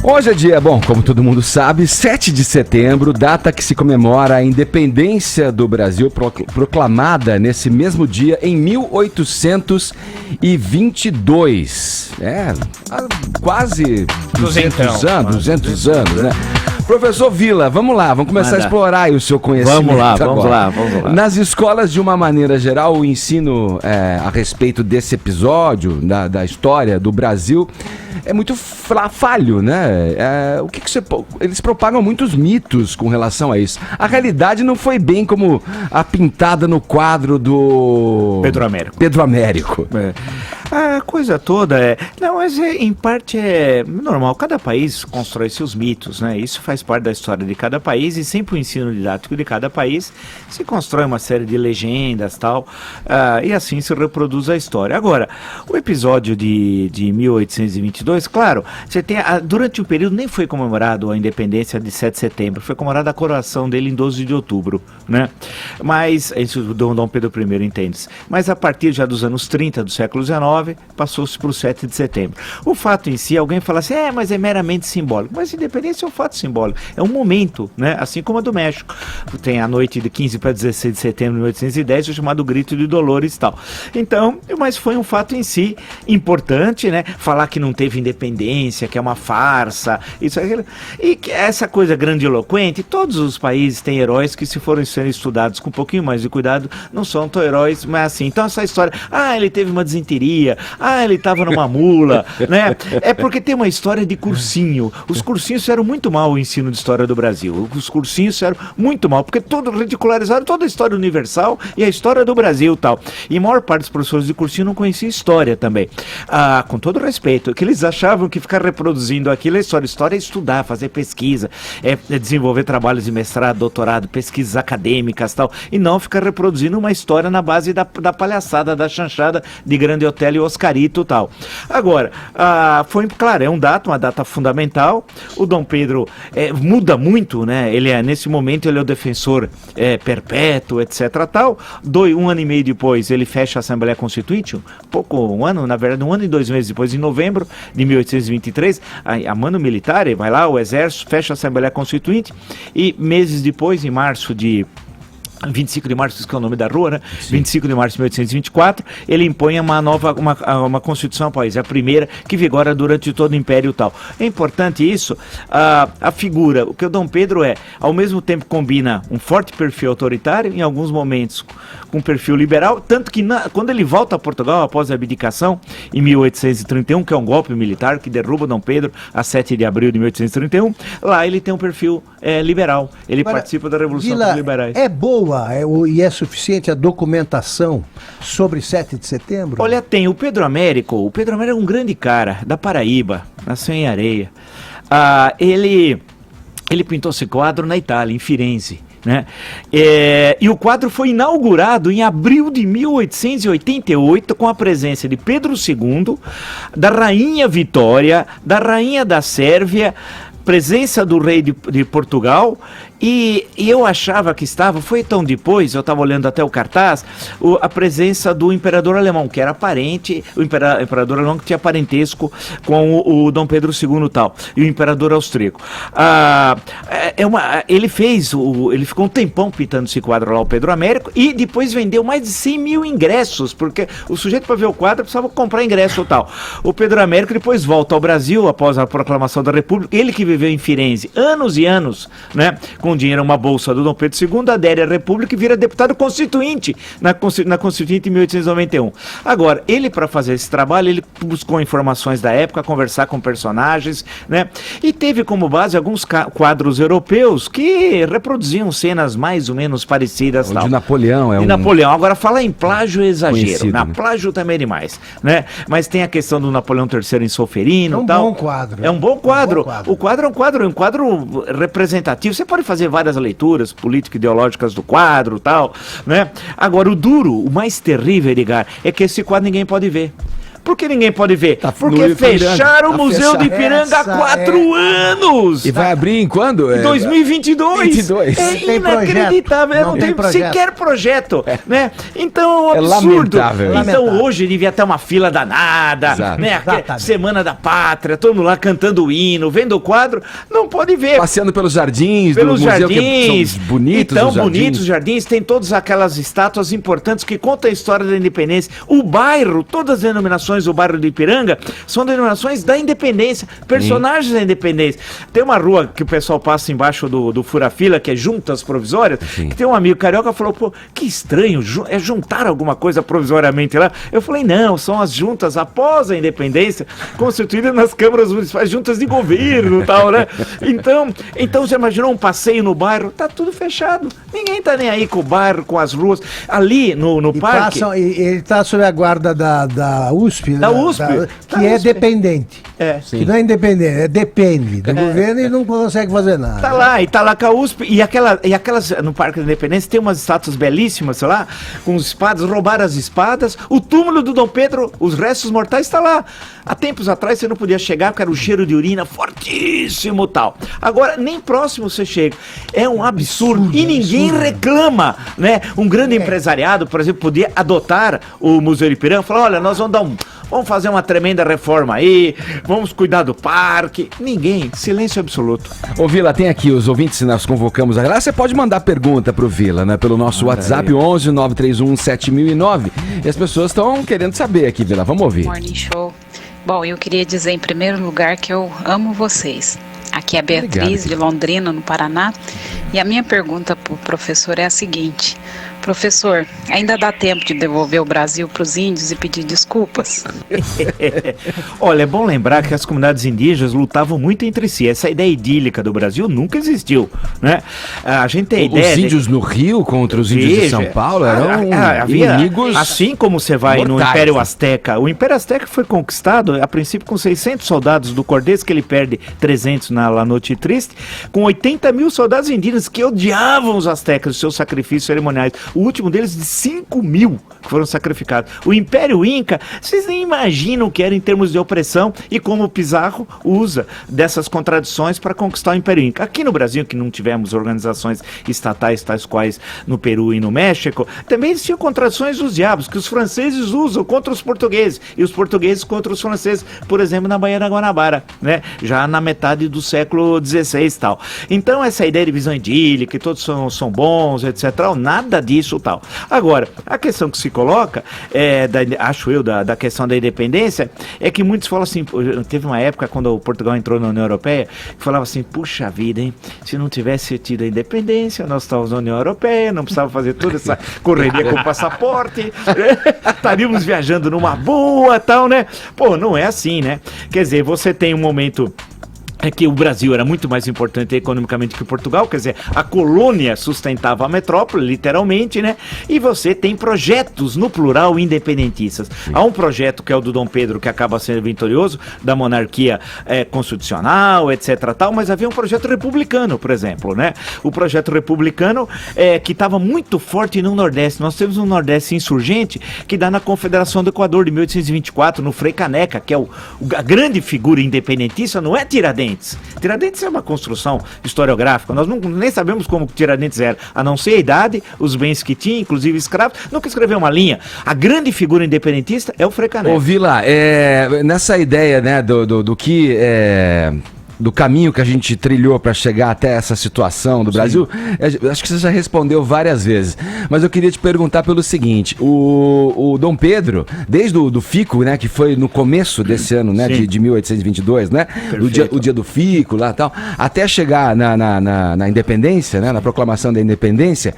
Hoje é dia, bom, como todo mundo sabe, 7 de setembro, data que se comemora a independência do Brasil, proclamada nesse mesmo dia em 1822. Há quase 200 anos, né? Professor Vila, vamos lá, vamos começar a explorar aí o seu conhecimento. Vamos lá. Nas escolas, de uma maneira geral, o ensino a respeito desse episódio, da história do Brasil, é muito falho, né? Eles propagam muitos mitos com relação a isso. A realidade não foi bem como a pintada no quadro do Pedro Américo. A coisa toda mas em parte é normal, cada país constrói seus mitos, né? Isso faz parte da história de cada país e sempre o ensino didático de cada país se constrói uma série de legendas, tal, e assim se reproduz a história. Agora, o episódio de 1822, claro, você tem, durante o período nem foi comemorado a independência de 7 de setembro, foi comemorada a coroação dele em 12 de outubro, né? Mas, isso Dom Pedro I, entende-se. Mas a partir já dos anos 30 do século XIX, passou-se para o 7 de setembro. O fato em si, alguém fala assim, mas é meramente simbólico. Mas independência é um fato simbólico, é um momento, né? Assim como a do México. Tem a noite de 15 para 16 de setembro de 1810, o chamado Grito de Dolores e tal. Então, mas foi um fato em si importante, né? Falar que não teve independência, que é uma farsa, isso aquilo. E que essa coisa grandiloquente, todos os países têm heróis que, se forem sendo estudados com um pouquinho mais de cuidado, não são tão heróis, mas assim. Então essa história, ele teve uma desinteria, ele estava numa mula, né? É porque tem uma história de cursinho. Os cursinhos fizeram muito mal o ensino de história do Brasil. Os cursinhos fizeram muito mal, porque ridicularizaram toda a história universal e a história do Brasil e tal. E a maior parte dos professores de cursinho não conhecia história também. Com todo respeito, que eles achavam que ficar reproduzindo aquilo é história. História é estudar, fazer pesquisa, é desenvolver trabalhos de mestrado, doutorado, pesquisas acadêmicas e tal, e não ficar reproduzindo uma história na base da palhaçada, da chanchada de Grande Otelo e Oscarito e tal. Agora, foi, claro, uma data fundamental. O Dom Pedro muda muito, né? Nesse momento ele é o defensor perpétuo, etc. tal. Um ano e meio depois ele fecha a Assembleia Constituinte, um ano e 2 meses depois, em novembro de 1823, a mano militar, vai lá, o exército fecha a Assembleia Constituinte, e meses depois, em março de 25 de março, que é o nome da rua, né? Sim. 25 de março de 1824, ele impõe uma Constituição país, a primeira que vigora durante todo o Império e tal. É importante isso, a figura, o que o Dom Pedro ao mesmo tempo combina um forte perfil autoritário, em alguns momentos com perfil liberal, tanto que quando ele volta a Portugal após a abdicação, em 1831, que é um golpe militar que derruba Dom Pedro a 7 de abril de 1831, lá ele tem um perfil liberal, ele participa da Revolução dos Liberais. É boa e é suficiente a documentação sobre 7 de setembro? Olha, tem o Pedro Américo é um grande cara, da Paraíba, nasceu em Areia. Ele pintou esse quadro na Itália, em Firenze, né? E o quadro foi inaugurado em abril de 1888 com a presença de Pedro II, da Rainha Vitória, da Rainha da Sérvia, presença do rei de Portugal, e eu achava que foi tão depois, eu estava olhando até o cartaz, a presença do imperador alemão, que era parente, o imperador alemão que tinha parentesco com o Dom Pedro II e tal, e o imperador austríaco. Ele ficou um tempão pintando esse quadro lá, o Pedro Américo, e depois vendeu mais de 100 mil ingressos, porque o sujeito, para ver o quadro, precisava comprar ingresso e tal. O Pedro Américo depois volta ao Brasil após a proclamação da República, ele que viveu em Firenze anos e anos, né, com dinheiro, uma bolsa do Dom Pedro II, adere à República e vira deputado constituinte na Constituinte em 1891. Agora, ele, para fazer esse trabalho, ele buscou informações da época, conversar com personagens, né, e teve como base alguns quadros europeus que reproduziam cenas mais ou menos parecidas. O de Napoleão Napoleão. Agora, falar em plágio é exagero, plágio também é demais, né, mas tem a questão do Napoleão III em Solferino e tal. É um bom quadro. É um bom quadro. O quadro é um quadro representativo. Você pode fazer várias leituras político-ideológicas do quadro e tal, né? Agora, o mais terrível, Edgar, é que esse quadro ninguém pode ver. Por que ninguém pode ver? Tá Porque no Ipiranga. fecharam o Tá Museu do fechado. Ipiranga há Essa 4 anos! E vai abrir em quando? Em 2022. 22. É Não tem inacreditável, projeto. não tem sequer projeto, né? Então é um É absurdo. lamentável. Então Lamentável. hoje devia ter uma fila danada, Exato. né? Exatamente. Semana da Pátria, todo mundo lá cantando o hino, vendo o quadro, não pode ver. Passeando pelos jardins Pelos do museu, jardins, que são bonitos então os jardins. bonitos os jardins, tem todas aquelas estátuas importantes que contam a história da independência. O bairro, todas as denominações do bairro do Ipiranga são denominações da independência, personagens da independência. Tem uma rua que o pessoal passa embaixo do fura-fila, que é Juntas Provisórias, Sim. que tem um amigo carioca que falou, pô, que estranho, é juntar alguma coisa provisoriamente lá. Eu falei, não, são as juntas após a independência, constituídas nas câmaras municipais, juntas de governo e tal, né? Então você imaginou um passeio no bairro? Tá tudo fechado. Ninguém tá nem aí com o bairro, com as ruas. Ali no E parque... ele está sob a guarda da USP, né? Da USP. Que Da é USP. dependente. É. Que não é independente, depende do governo e não consegue fazer nada. Tá lá, e tá lá com a USP, e aquelas, no Parque da Independência, tem umas estátuas belíssimas, sei lá, com espadas, roubaram as espadas, o túmulo do Dom Pedro, os restos mortais, tá lá. Há tempos atrás você não podia chegar, porque era o cheiro de urina fortíssimo tal. Agora, nem próximo você chega. É um absurdo, e ninguém reclama, né? Um grande empresariado, por exemplo, podia adotar o Museu do Ipiranga, falar, olha, nós vamos fazer uma tremenda reforma aí, vamos cuidar do parque. Ninguém, silêncio absoluto. Ô Vila, tem aqui os ouvintes que nós convocamos. Lá você pode mandar pergunta pro Vila, né? Pelo nosso WhatsApp, 11 931 7009. E as pessoas estão querendo saber aqui, Vila. Vamos ouvir. Morning Show. Bom, eu queria dizer em primeiro lugar que eu amo vocês. Aqui é a Beatriz, Obrigado. de Londrina, no Paraná. E a minha pergunta para o professor é a seguinte. Professor, ainda dá tempo de devolver o Brasil para os índios e pedir desculpas? Olha, é bom lembrar que as comunidades indígenas lutavam muito entre si. Essa ideia idílica do Brasil nunca existiu, né? A gente tem a ideia... Os índios no Rio contra os índios de São Paulo eram havia, inimigos. assim como você vai no mortais, Império né? Azteca. O Império Azteca foi conquistado, a princípio, com 600 soldados do Cortés, que ele perde 300 na La Noche Triste, com 80 mil soldados indígenas que odiavam os aztecas, os seus sacrifícios cerimoniais. O último deles de 5 mil que foram sacrificados. O Império Inca, vocês nem imaginam o que era em termos de opressão e como o Pizarro usa dessas contradições para conquistar o Império Inca. Aqui no Brasil, que não tivemos organizações estatais tais quais no Peru e no México, também existiam contradições dos diabos, que os franceses usam contra os portugueses, e os portugueses contra os franceses, por exemplo, na Baía da Guanabara, né? Já na metade do século XVI e tal. Então, essa ideia de visão idílica, que todos são bons, etc., nada disso tal. Agora, a questão que se coloca, acho eu, da questão da independência, é que muitos falam assim, teve uma época quando o Portugal entrou na União Europeia, que falava assim, puxa vida, hein, se não tivesse tido a independência, nós estávamos na União Europeia, não precisava fazer toda essa correria com o passaporte, estaríamos viajando numa boa, tal, né? Pô, não é assim, né? Quer dizer, você tem um momento... é que o Brasil era muito mais importante economicamente que Portugal, quer dizer, a colônia sustentava a metrópole, literalmente, né? E você tem projetos, no plural, independentistas. Há um projeto que é o do Dom Pedro, que acaba sendo vitorioso, da monarquia constitucional, etc, tal, mas havia um projeto republicano, por exemplo, né? O projeto republicano que estava muito forte no Nordeste. Nós temos um Nordeste insurgente que dá na Confederação do Equador, de 1824, no Frei Caneca, que é a grande figura independentista, não é Tiradentes. Tiradentes é uma construção historiográfica, nós nem sabemos como Tiradentes era, a não ser a idade, os bens que tinha, inclusive escravos, nunca escreveu uma linha. A grande figura independentista é o Frei Caneca. Ô Vila, nessa ideia, né, do que... do caminho que a gente trilhou para chegar até essa situação do Brasil, acho que você já respondeu várias vezes, mas eu queria te perguntar pelo seguinte, o Dom Pedro, desde o Fico, né, que foi no começo desse ano, né, de 1822, né, o dia do Fico lá e tal, até chegar na independência, né, na proclamação da independência,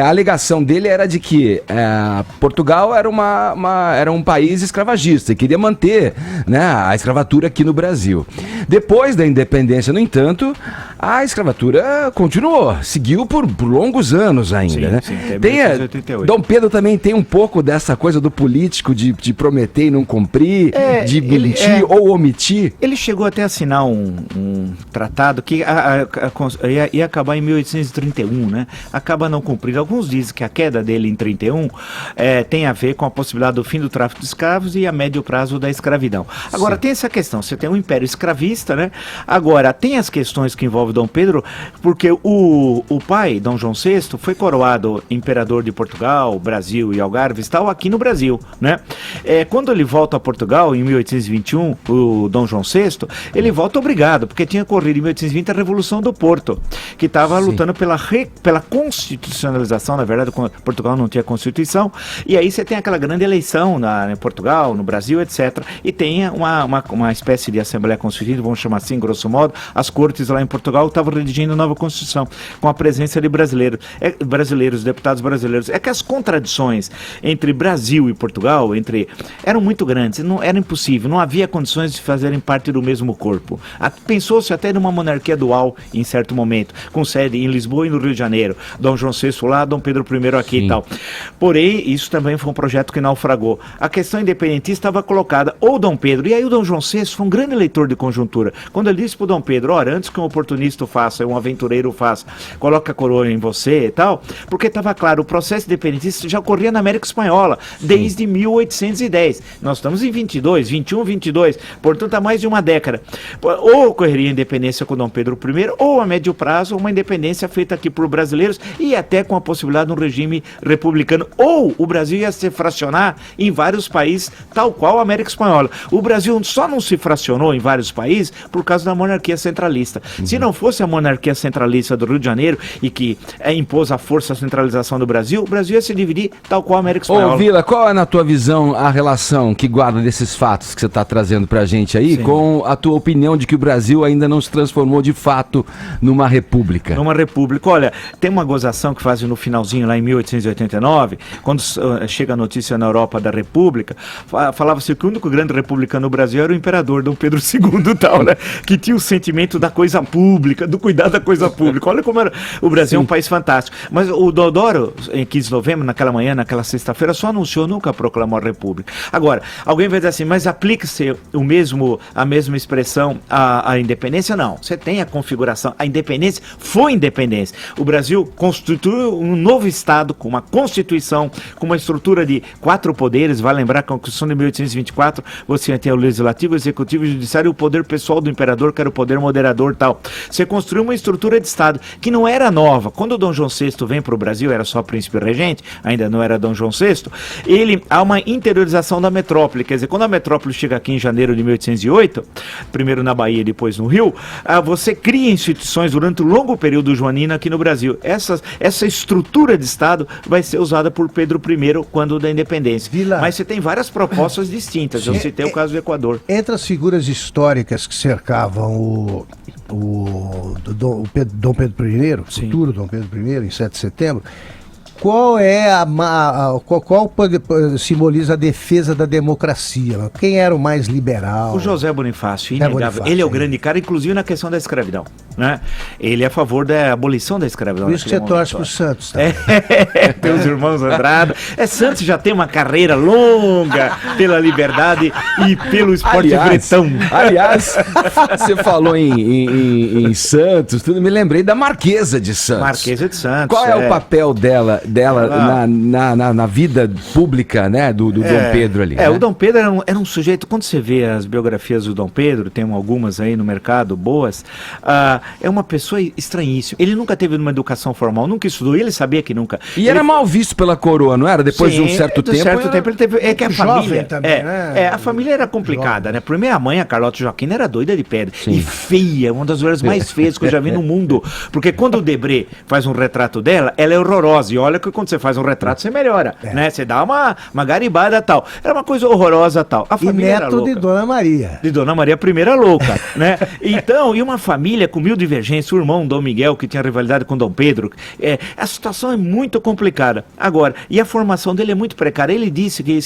a alegação dele era de que Portugal era um país escravagista e queria manter, né, a escravatura aqui no Brasil. Depois da independência, no entanto, a escravatura continuou, seguiu por longos anos ainda, né? Sim, até 1888. Dom Pedro também tem um pouco dessa coisa do político de prometer e não cumprir, de mentir ou omitir. Ele chegou até a assinar um tratado que ia acabar em 1831, né? Acaba não cumprindo. Alguns dizem que a queda dele em 31 tem a ver com a possibilidade do fim do tráfico de escravos e a médio prazo da escravidão. Agora, tem essa questão, você tem um império escravista, né? Agora, tem as questões que envolvem Dom Pedro, porque o pai, Dom João VI, foi coroado imperador de Portugal, Brasil e Algarves, tal, aqui no Brasil, né? Quando ele volta a Portugal, em 1821, o Dom João VI, ele volta obrigado, porque tinha ocorrido em 1820 a Revolução do Porto, que estava lutando pela constitucionalização, na verdade, Portugal não tinha Constituição, e aí você tem aquela grande eleição em Portugal, no Brasil, etc. E tem uma espécie de Assembleia Constituinte, vamos chamar assim, grosso modo, as cortes lá em Portugal estavam redigindo a nova Constituição, com a presença de brasileiros, deputados brasileiros. É que as contradições entre Brasil e Portugal eram muito grandes, era impossível, não havia condições de fazerem parte do mesmo corpo. Pensou-se até numa monarquia dual em certo momento, com sede em Lisboa e no Rio de Janeiro, Dom João VI lá, Dom Pedro I aqui. Sim. E tal. Porém, isso também foi um projeto que naufragou. A questão independentista estava colocada, ou Dom Pedro, e aí o Dom João VI foi um grande leitor de conjuntura. Quando ele disse para o Dom Pedro, antes que um oportunista o faça, um aventureiro o faça, coloca a coroa em você e tal, porque estava claro, o processo independentista já ocorria na América Espanhola, desde 1810. Nós estamos em 22, portanto há mais de uma década. Ou ocorreria a independência com Dom Pedro I, ou a médio prazo, uma independência feita aqui por brasileiros e até com a possibilidade de um regime republicano. Ou o Brasil ia se fracionar em vários países, tal qual a América Espanhola. O Brasil só não se fracionou em vários países por causa da monarquia centralista. Se não fosse a monarquia centralista do Rio de Janeiro e que impôs a força a centralização do Brasil, o Brasil ia se dividir tal qual a América Espanhola. Ô Vila, qual é na tua visão a relação que guarda desses fatos que você está trazendo pra gente aí, com a tua opinião de que o Brasil ainda não se transformou de fato numa república? Numa república. Olha, tem uma gozação que fazem no finalzinho lá em 1889, quando chega a notícia na Europa da república, falava-se que o único grande republicano no Brasil era o imperador Dom Pedro II tal, né? Que tinha o sentimento da coisa pública, do cuidado da coisa pública. Olha como era. O Brasil é um país fantástico. Mas o Deodoro, em 15 de novembro, naquela manhã, naquela sexta-feira, só anunciou, nunca proclamou a república. Agora, alguém vai dizer assim, mas aplica-se a mesma expressão à independência? Não. Você tem a configuração. A independência foi independência. O Brasil constituiu um novo Estado com uma Constituição, com uma estrutura de 4 poderes. Vai lembrar que a Constituição de 1824, você tem o Legislativo, o Executivo, o Judiciário e o poder pessoal do imperador, que era o poder moderador e tal. Você construiu uma estrutura de Estado que não era nova. Quando o Dom João VI vem para o Brasil, era só príncipe regente, ainda não era Dom João VI, há uma interiorização da metrópole. Quer dizer, quando a metrópole chega aqui em janeiro de 1808, primeiro na Bahia e depois no Rio, você cria instituições durante um longo período joanino aqui no Brasil. Essa estrutura de Estado vai ser usada por Pedro I quando da independência. Vila. Mas você tem várias propostas distintas. Eu citei o caso do Equador. Entre as figuras históricas que cercavam Dom Pedro I, futuro Dom Pedro I, em 7 de setembro, qual simboliza a defesa da democracia? Quem era o mais liberal? O José Bonifácio, inegável. Ele é o grande cara, inclusive na questão da escravidão, né? Ele é a favor da abolição da escravidão. Por isso que você torce pro Santos, tá? Tem os irmãos Andrada. Santos já tem uma carreira longa pela liberdade e pelo esporte bretão. Aliás, você falou em Santos, tudo, me lembrei da Marquesa de Santos. Marquesa de Santos. Qual é o papel dela na vida pública, né, do Dom Pedro ali? Né? O Dom Pedro era um sujeito, quando você vê as biografias do Dom Pedro, tem algumas aí no mercado, boas, é uma pessoa estranhíssima. Ele nunca teve uma educação formal, nunca estudou, ele sabia que nunca. E era mal visto pela coroa, não era? Depois de um certo tempo. Ele teve, que a família também, né? A família era complicada, né? Primeiro, a mãe, a Carlota Joaquina, era doida de pedra. Sim. E feia, uma das mulheres mais feias que eu já vi no mundo. Porque quando o Debré faz um retrato dela, ela é horrorosa. E olha olha que quando você faz um retrato, você melhora, né? Você dá uma garibada e tal. Era uma coisa horrorosa tal. A E família era neto louca. de Dona Maria. De Dona Maria I louca, né? Então, e uma família com 1000 divergências, o irmão Dom Miguel, que tinha rivalidade com Dom Pedro, a situação é muito complicada. Agora, e a formação dele é muito precária. Ele disse que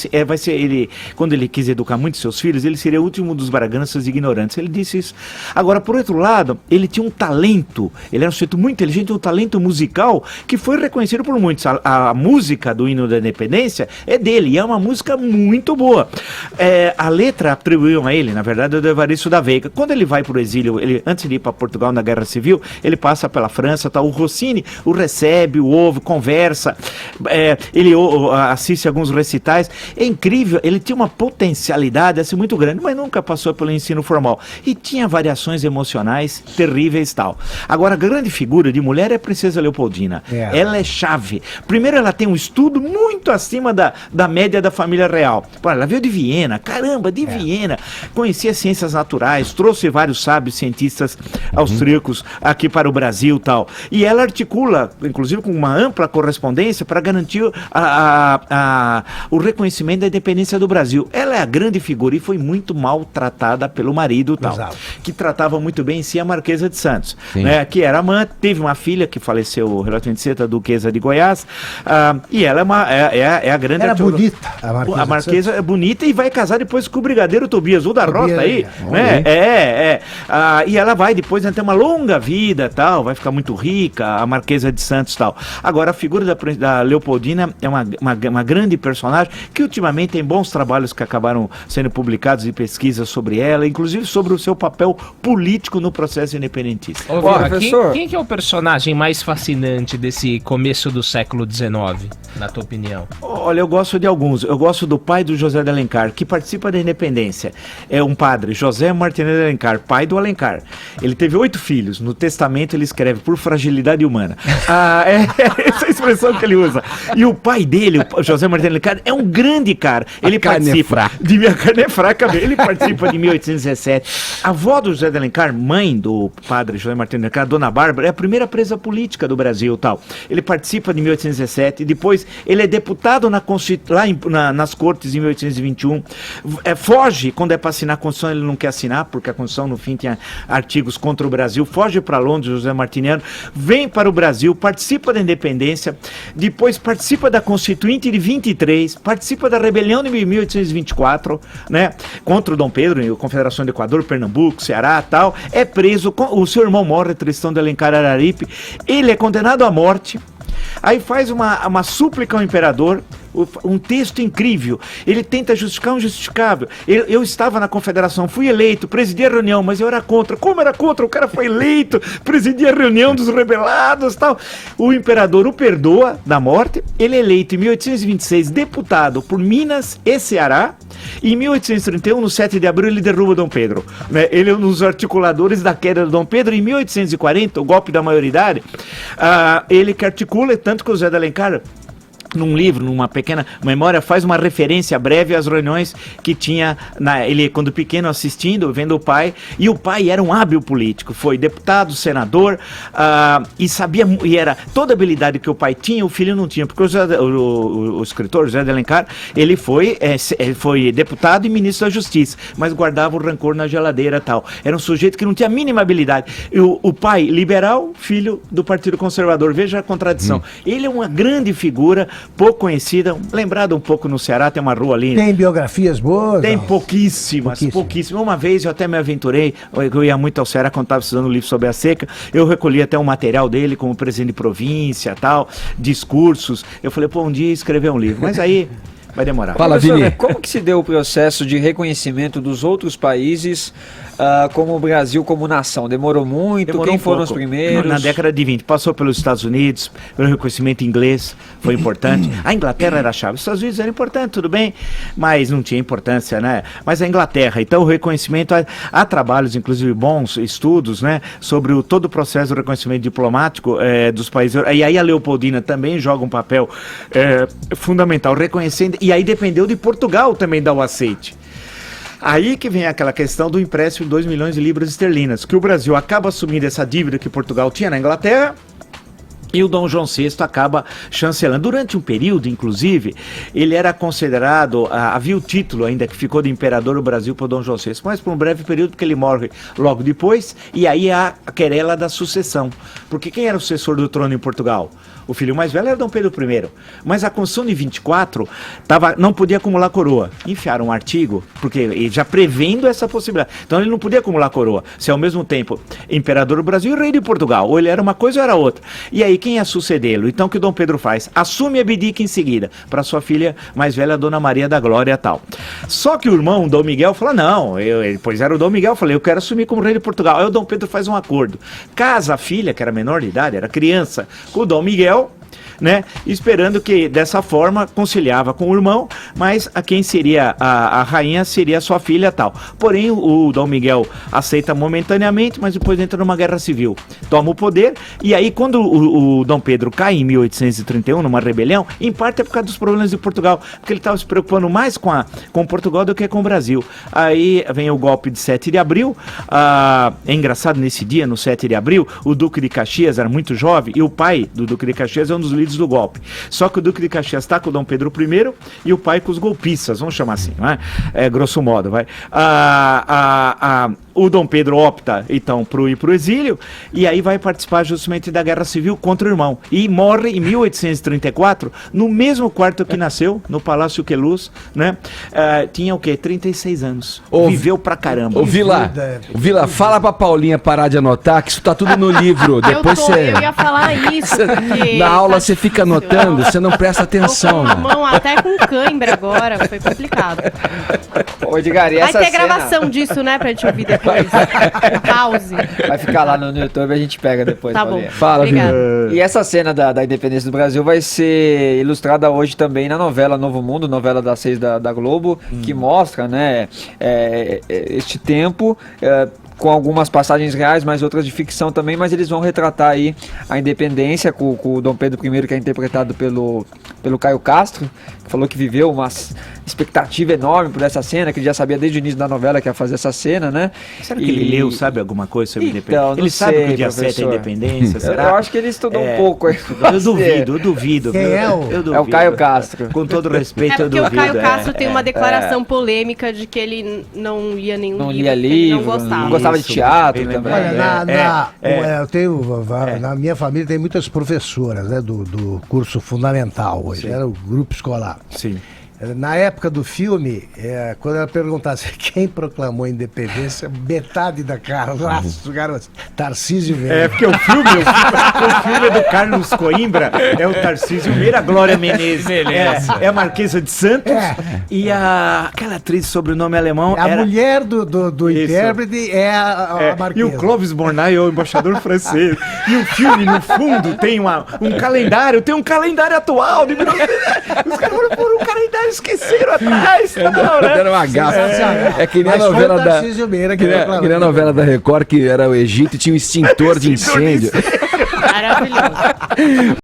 quando ele quis educar muito seus filhos, ele seria o último dos braganças ignorantes. Ele disse isso. Agora, por outro lado, ele tinha um talento, ele era um sujeito muito inteligente, um talento musical que foi reconhecido por muitos. A música do hino da independência é dele, e é uma música muito boa. A letra atribuíam a ele, na verdade, é do Evaristo da Veiga. Quando ele vai para o exílio, antes de ir para Portugal na Guerra Civil, ele passa pela França, tá? O Rossini o recebe, o ouve, conversa, ele assiste alguns recitais. É incrível, ele tinha uma potencialidade assim, muito grande, mas nunca passou pelo ensino formal. E tinha variações emocionais terríveis e tal. Agora, a grande figura de mulher é a Princesa Leopoldina. Ela é chave. Primeiro, ela tem um estudo muito acima da média da família real. Pô, ela veio de Viena, caramba, de Viena. Conhecia ciências naturais, trouxe vários sábios cientistas austríacos aqui para o Brasil e tal. E ela articula, inclusive com uma ampla correspondência, para garantir o reconhecimento da independência do Brasil. Ela é a grande figura e foi muito maltratada pelo marido tal, que tratava muito bem em si a Marquesa de Santos, né, que era amante, teve uma filha que faleceu relativamente cedo, a Duquesa de Goiás, e ela é a grande... Era bonita, a Marquesa é bonita e vai casar depois com o Brigadeiro Tobias, o da Rota aí, né? E ela vai depois ter uma longa vida tal, vai ficar muito rica, a Marquesa de Santos tal. Agora, a figura da Leopoldina é uma grande personagem que ultimamente tem bons trabalhos que acabaram sendo publicados e pesquisas sobre ela, inclusive sobre o seu papel político no processo independentista. Quem que é o personagem mais fascinante desse começo do século XIX, na tua opinião? Olha, eu gosto de alguns. Eu gosto do pai do José de Alencar, que participa da independência. É um padre, José Martinez de Alencar, pai do Alencar. Ele teve 8 filhos. No testamento ele escreve por fragilidade humana. Essa é a expressão que ele usa. E o pai dele, o José Martinez de Alencar, é um grande cara. Ele participa de Minha Carne é Fraca. Ele participa de 1817. A avó do José de Alencar, mãe do padre José Martinez de Alencar, Dona Bárbara, é a primeira presa política do Brasil tal. Ele participa de 1817 e depois ele é deputado nas cortes em 1821, foge quando é para assinar a Constituição, ele não quer assinar, porque a Constituição no fim tinha artigos contra o Brasil, foge para Londres, José Martiniano, vem para o Brasil, participa da independência, depois participa da Constituinte de 23, participa da rebelião de 1824, né, contra o Dom Pedro, a Confederação do Equador, Pernambuco, Ceará tal, é preso, o seu irmão morre, Tristão de Alencar Araripe, ele é condenado à morte. Aí faz uma súplica ao imperador, um texto incrível. Ele tenta justificar o injustificável. Eu estava na confederação, fui eleito, presidi a reunião, mas eu era contra. Como era contra? O cara foi eleito, presidi a reunião dos rebelados tal. O imperador o perdoa da morte. Ele é eleito em 1826 deputado por Minas e Ceará. E em 1831, no 7 de abril, ele derruba Dom Pedro. Né? Ele é um dos articuladores da queda de Dom Pedro. Em 1840, o golpe da maioridade, ele que articula, tanto que o José de Alencar, num livro, numa pequena memória, faz uma referência breve às reuniões que tinha, ele quando pequeno assistindo, vendo o pai, e o pai era um hábil político, foi deputado, senador, e sabia, e era toda a habilidade que o pai tinha, o filho não tinha, porque o escritor José de Alencar, ele foi deputado e ministro da Justiça, mas guardava o rancor na geladeira e tal, era um sujeito que não tinha a mínima habilidade, e o pai liberal, filho do Partido Conservador, veja a contradição, ele é uma grande figura, pouco conhecida, lembrada um pouco no Ceará, tem uma rua ali. Tem biografias boas? Tem pouquíssimas. Uma vez eu até me aventurei, eu ia muito ao Ceará quando estava estudando um livro sobre a seca, eu recolhi até um material dele como presidente de província, tal, discursos, eu falei, um dia escrever um livro, mas aí vai demorar. Fala, Vini. Como que se deu o processo de reconhecimento dos outros países como o Brasil como nação? Demorou muito? Quem foram os primeiros? Na década de 20, passou pelos Estados Unidos, pelo reconhecimento inglês, foi importante. A Inglaterra era a chave. Os Estados Unidos era importante, tudo bem, mas não tinha importância, né? Mas a Inglaterra, então o reconhecimento, há trabalhos, inclusive bons estudos, né? Sobre todo o processo do reconhecimento diplomático dos países. E aí a Leopoldina também joga um papel fundamental, reconhecendo, e aí dependeu de Portugal também dar o aceite. Aí que vem aquela questão do empréstimo de 2 milhões de libras esterlinas, que o Brasil acaba assumindo essa dívida que Portugal tinha na Inglaterra, E o Dom João VI acaba chancelando. Durante um período, inclusive, ele era considerado, havia o título ainda que ficou de imperador do Brasil para o Dom João VI, mas por um breve período, porque ele morre logo depois, e aí há a querela da sucessão. Porque quem era o sucessor do trono em Portugal? O filho mais velho era Dom Pedro I. Mas a Constituição de 24 não podia acumular coroa. Enfiaram um artigo, porque já prevendo essa possibilidade. Então ele não podia acumular coroa, se ao mesmo tempo imperador do Brasil e rei de Portugal. Ou ele era uma coisa ou era outra. E aí quem ia sucedê-lo? Então o que o Dom Pedro faz? Assume e abdica em seguida, para sua filha mais velha, Dona Maria da Glória e tal. Só que o irmão, Dom Miguel, fala, não, pois era o Dom Miguel, falei, eu quero assumir como rei de Portugal. Aí o Dom Pedro faz um acordo. Casa a filha, que era menor de idade, era criança, com o Dom Miguel, né, esperando que dessa forma conciliava com o irmão, mas a quem seria a rainha seria a sua filha tal. Porém o Dom Miguel aceita momentaneamente, mas depois entra numa guerra civil, toma o poder, e aí quando o Dom Pedro cai em 1831 numa rebelião, em parte é por causa dos problemas de Portugal, porque ele estava se preocupando mais com Portugal do que com o Brasil. Aí vem o golpe de 7 de abril, é engraçado, nesse dia, no 7 de abril, o Duque de Caxias era muito jovem, e o pai do Duque de Caxias é um dos líderes do golpe. Só que o Duque de Caxias está com o Dom Pedro I e o pai com os golpistas, vamos chamar assim, não é? Grosso modo, vai. O Dom Pedro opta, então, por ir para o exílio, e aí vai participar justamente da Guerra Civil contra o irmão. E morre em 1834, no mesmo quarto que nasceu, no Palácio Queluz, né? Tinha o quê? 36 anos. Viveu pra caramba. Ô, Vila, fala pra Paulinha parar de anotar, que isso tá tudo no livro. Depois você... Eu ia falar isso, porque... Na aula você fica anotando, você não presta atenção, né? né? Mão até com cãibra agora, foi complicado. Ô, Edgar, e essa vai ter cena... gravação disso, né, pra gente ouvir depois. Pause. Vai ficar lá no YouTube, a gente pega depois. Tá bom. Fala, Vila. E essa cena da independência do Brasil vai ser ilustrada hoje também na novela Novo Mundo, novela das 6 da Globo, que mostra, né, este tempo... com algumas passagens reais, mas outras de ficção também, mas eles vão retratar aí a independência com o Dom Pedro I, que é interpretado pelo Caio Castro, que falou que viveu uma expectativa enorme por essa cena, que ele já sabia desde o início da novela que ia fazer essa cena, né? Será que ele leu, sabe alguma coisa sobre então, independência? Ele sabe que o dia 7 é a independência, será? Eu acho que ele estudou um pouco. Eu duvido. Quem é o... É o Caio Castro. Com todo respeito, eu porque duvido. o Caio Castro tem uma declaração polêmica de que ele não lia nenhum não livro, lia livro, não gostava. não gostava de teatro bem também. Olha, eu tenho, na minha família tem muitas professoras, né, do curso fundamental hoje, era o grupo escolar. Sim. Na época do filme, quando ela perguntasse quem proclamou a independência, metade da classe do garoto, Tarcísio Meira. Porque o filme é do Carlos Coimbra, é o Tarcísio Meira, a Glória Menezes é a Marquesa de Santos, e aquela atriz sobrenome alemão A era... mulher do intérprete é a Marquesa. E o Clóvis Bornai é o embaixador francês. E o filme, no fundo, tem um calendário, atual de 1900. Os caras foram por um calendário, esqueceram atrás. Não, né? Era uma gafa. É que nem a Mas foi novela o da... Tarcísio Meira que Que nem a novela da Record, que era o Egito e tinha um extintor de incêndio. Maravilhoso.